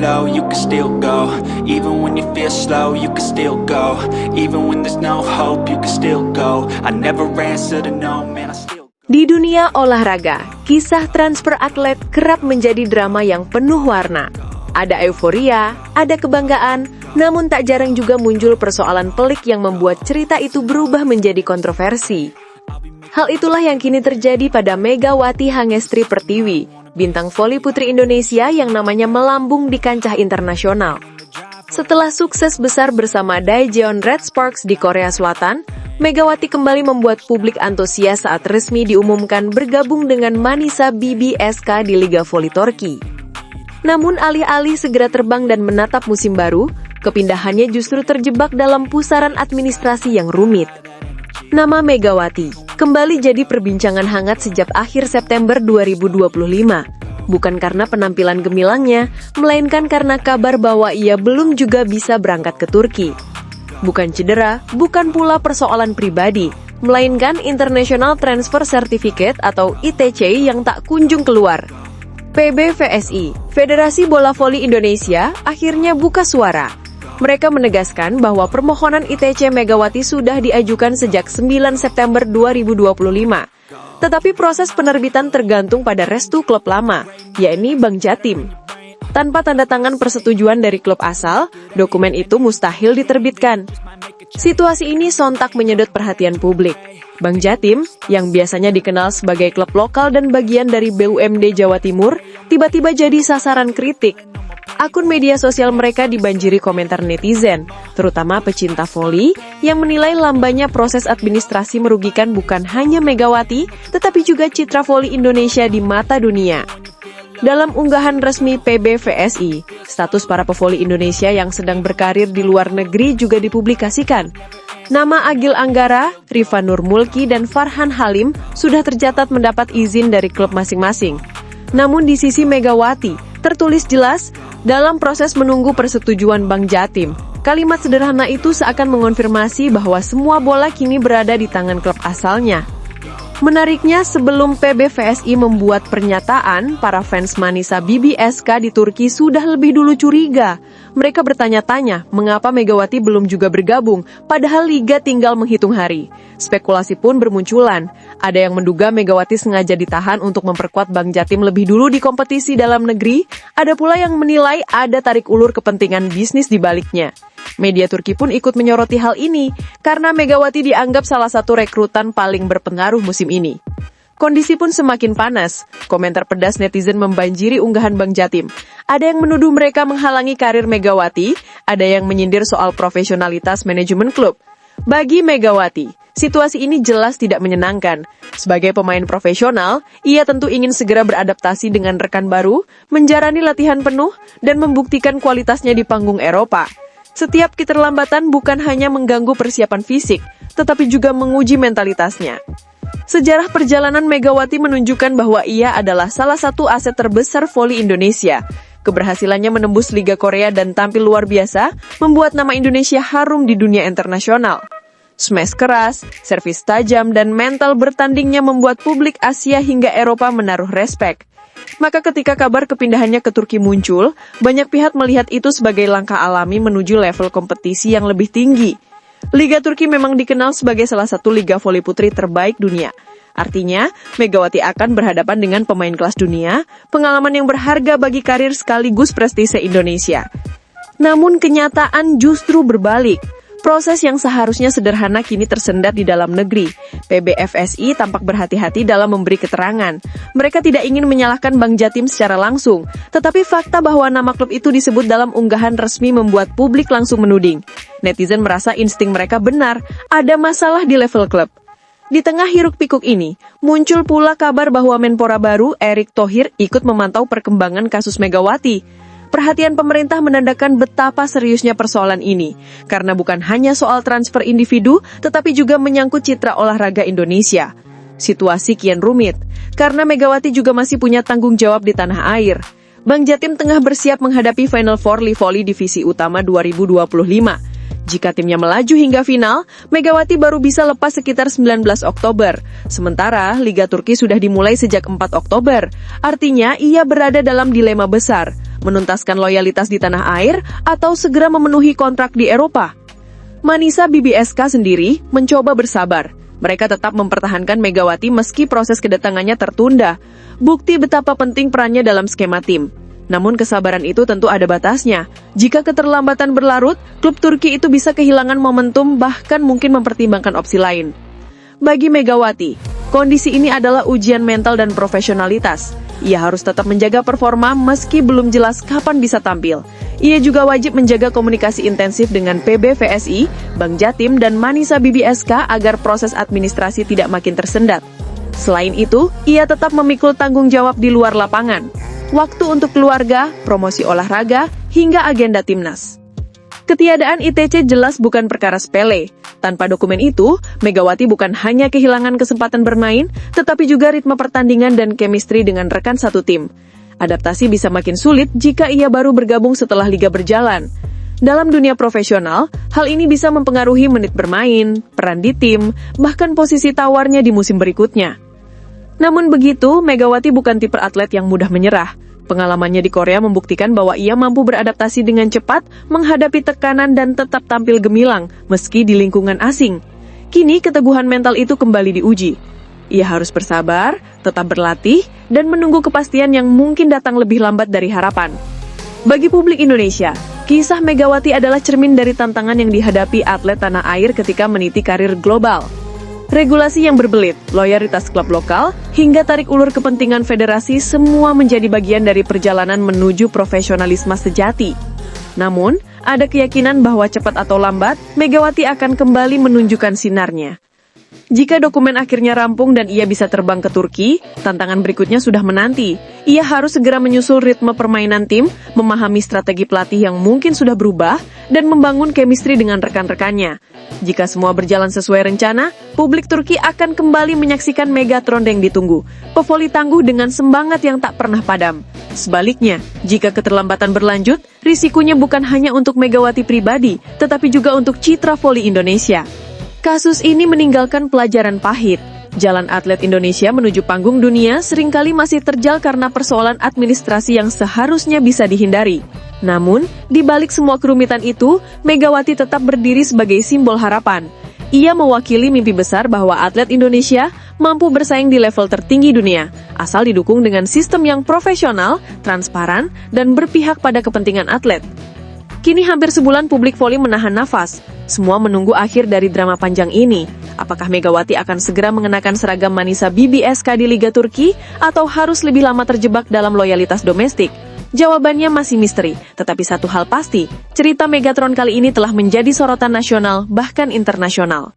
low, you can still go. Even when you feel slow, you can still go. Even when there's no hope, you can still go. I never answer to no, man, I still go. Di dunia olahraga, kisah transfer atlet kerap menjadi drama yang penuh warna. Ada euforia, ada kebanggaan, namun tak jarang juga muncul persoalan pelik yang membuat cerita itu berubah menjadi kontroversi. Hal itulah yang kini terjadi pada Megawati Hangestri Pertiwi, bintang voli putri Indonesia yang namanya melambung di kancah internasional. Setelah sukses besar bersama Daejeon Red Sparks di Korea Selatan, Megawati kembali membuat publik antusias saat resmi diumumkan bergabung dengan Manisa BBSK di Liga Voli Turki. Namun alih-alih segera terbang dan menatap musim baru, kepindahannya justru terjebak dalam pusaran administrasi yang rumit. Nama Megawati kembali jadi perbincangan hangat sejak akhir September 2025. Bukan karena penampilan gemilangnya, melainkan karena kabar bahwa ia belum juga bisa berangkat ke Turki. Bukan cedera, bukan pula persoalan pribadi, melainkan International Transfer Certificate atau ITC yang tak kunjung keluar. PBVSI, Federasi Bola Voli Indonesia, akhirnya buka suara. Mereka menegaskan bahwa permohonan ITC Megawati sudah diajukan sejak 9 September 2025. Tetapi proses penerbitan tergantung pada restu klub lama, yakni Bank Jatim. Tanpa tanda tangan persetujuan dari klub asal, dokumen itu mustahil diterbitkan. Situasi ini sontak menyedot perhatian publik. Bank Jatim, yang biasanya dikenal sebagai klub lokal dan bagian dari BUMD Jawa Timur, tiba-tiba jadi sasaran kritik. Akun media sosial mereka dibanjiri komentar netizen, terutama pecinta voli, yang menilai lambannya proses administrasi merugikan bukan hanya Megawati, tetapi juga citra voli Indonesia di mata dunia. Dalam unggahan resmi PBVSI, status para pevoli Indonesia yang sedang berkarir di luar negeri juga dipublikasikan. Nama Agil Anggara, Rifa Nurmulki, dan Farhan Halim sudah tercatat mendapat izin dari klub masing-masing. Namun di sisi Megawati, tertulis jelas, dalam proses menunggu persetujuan Bank Jatim. Kalimat sederhana itu seakan mengonfirmasi bahwa semua bola kini berada di tangan klub asalnya. Menariknya, sebelum PBVSI membuat pernyataan, para fans Manisa BBSK di Turki sudah lebih dulu curiga. Mereka bertanya-tanya, mengapa Megawati belum juga bergabung, padahal Liga tinggal menghitung hari. Spekulasi pun bermunculan. Ada yang menduga Megawati sengaja ditahan untuk memperkuat Bank Jatim lebih dulu di kompetisi dalam negeri. Ada pula yang menilai ada tarik ulur kepentingan bisnis di baliknya. Media Turki pun ikut menyoroti hal ini, karena Megawati dianggap salah satu rekrutan paling berpengaruh musim ini. Kondisi pun semakin panas. Komentar pedas netizen membanjiri unggahan Bank Jatim. Ada yang menuduh mereka menghalangi karir Megawati, ada yang menyindir soal profesionalitas manajemen klub. Bagi Megawati, situasi ini jelas tidak menyenangkan. Sebagai pemain profesional, ia tentu ingin segera beradaptasi dengan rekan baru, menjalani latihan penuh, dan membuktikan kualitasnya di panggung Eropa. Setiap keterlambatan bukan hanya mengganggu persiapan fisik, tetapi juga menguji mentalitasnya. Sejarah perjalanan Megawati menunjukkan bahwa ia adalah salah satu aset terbesar voli Indonesia. Keberhasilannya menembus Liga Korea dan tampil luar biasa, membuat nama Indonesia harum di dunia internasional. Smash keras, servis tajam, dan mental bertandingnya membuat publik Asia hingga Eropa menaruh respek. Maka ketika kabar kepindahannya ke Turki muncul, banyak pihak melihat itu sebagai langkah alami menuju level kompetisi yang lebih tinggi. Liga Turki memang dikenal sebagai salah satu liga voli putri terbaik dunia. Artinya, Megawati akan berhadapan dengan pemain kelas dunia, pengalaman yang berharga bagi karir sekaligus prestise Indonesia. Namun kenyataan justru berbalik. Proses yang seharusnya sederhana kini tersendat di dalam negeri. PBVSI tampak berhati-hati dalam memberi keterangan. Mereka tidak ingin menyalahkan Bank Jatim secara langsung, tetapi fakta bahwa nama klub itu disebut dalam unggahan resmi membuat publik langsung menuding. Netizen merasa insting mereka benar, ada masalah di level klub. Di tengah hiruk-pikuk ini, muncul pula kabar bahwa Menpora baru, Erick Thohir, ikut memantau perkembangan kasus Megawati. Perhatian pemerintah menandakan betapa seriusnya persoalan ini, karena bukan hanya soal transfer individu, tetapi juga menyangkut citra olahraga Indonesia. Situasi kian rumit, karena Megawati juga masih punya tanggung jawab di tanah air. Bank Jatim tengah bersiap menghadapi Final Four Voli Divisi Utama 2025. Jika timnya melaju hingga final, Megawati baru bisa lepas sekitar 19 Oktober. Sementara, Liga Turki sudah dimulai sejak 4 Oktober. Artinya, ia berada dalam dilema besar. menuntaskan loyalitas di tanah air, atau segera memenuhi kontrak di Eropa? Manisa BBSK sendiri mencoba bersabar. Mereka tetap mempertahankan Megawati meski proses kedatangannya tertunda. Bukti betapa penting perannya dalam skema tim. Namun kesabaran itu tentu ada batasnya. Jika keterlambatan berlarut, klub Turki itu bisa kehilangan momentum bahkan mungkin mempertimbangkan opsi lain. Bagi Megawati, kondisi ini adalah ujian mental dan profesionalitas. Ia harus tetap menjaga performa meski belum jelas kapan bisa tampil. Ia juga wajib menjaga komunikasi intensif dengan PBVSI, Bank Jatim, dan Manisa BBSK agar proses administrasi tidak makin tersendat. Selain itu, ia tetap memikul tanggung jawab di luar lapangan. Waktu untuk keluarga, promosi olahraga, hingga agenda timnas. Ketiadaan ITC jelas bukan perkara sepele. Tanpa dokumen itu, Megawati bukan hanya kehilangan kesempatan bermain, tetapi juga ritme pertandingan dan chemistry dengan rekan satu tim. Adaptasi bisa makin sulit jika ia baru bergabung setelah liga berjalan. Dalam dunia profesional, hal ini bisa mempengaruhi menit bermain, peran di tim, bahkan posisi tawarnya di musim berikutnya. Namun begitu, Megawati bukan tipe atlet yang mudah menyerah. Pengalamannya di Korea membuktikan bahwa ia mampu beradaptasi dengan cepat, menghadapi tekanan dan tetap tampil gemilang, meski di lingkungan asing. Kini, keteguhan mental itu kembali diuji. Ia harus bersabar, tetap berlatih, dan menunggu kepastian yang mungkin datang lebih lambat dari harapan. Bagi publik Indonesia, kisah Megawati adalah cermin dari tantangan yang dihadapi atlet tanah air ketika meniti karir global. Regulasi yang berbelit, loyalitas klub lokal, hingga tarik ulur kepentingan federasi semua menjadi bagian dari perjalanan menuju profesionalisme sejati. Namun, ada keyakinan bahwa cepat atau lambat, Megawati akan kembali menunjukkan sinarnya. Jika dokumen akhirnya rampung dan ia bisa terbang ke Turki, tantangan berikutnya sudah menanti. Ia harus segera menyusul ritme permainan tim, memahami strategi pelatih yang mungkin sudah berubah, dan membangun chemistry dengan rekan-rekannya. Jika semua berjalan sesuai rencana, publik Turki akan kembali menyaksikan Megatron yang ditunggu. Pevoli tangguh dengan semangat yang tak pernah padam. Sebaliknya, jika keterlambatan berlanjut, risikonya bukan hanya untuk Megawati pribadi, tetapi juga untuk citra voli Indonesia. Kasus ini meninggalkan pelajaran pahit. Jalan atlet Indonesia menuju panggung dunia seringkali masih terjal karena persoalan administrasi yang seharusnya bisa dihindari. Namun, di balik semua kerumitan itu, Megawati tetap berdiri sebagai simbol harapan. Ia mewakili mimpi besar bahwa atlet Indonesia mampu bersaing di level tertinggi dunia, asal didukung dengan sistem yang profesional, transparan, dan berpihak pada kepentingan atlet. Kini hampir sebulan publik voli menahan nafas. Semua menunggu akhir dari drama panjang ini. Apakah Megawati akan segera mengenakan seragam Manisa BBSK di Liga Turki atau harus lebih lama terjebak dalam loyalitas domestik? Jawabannya masih misteri, tetapi satu hal pasti, cerita Megatron kali ini telah menjadi sorotan nasional bahkan internasional.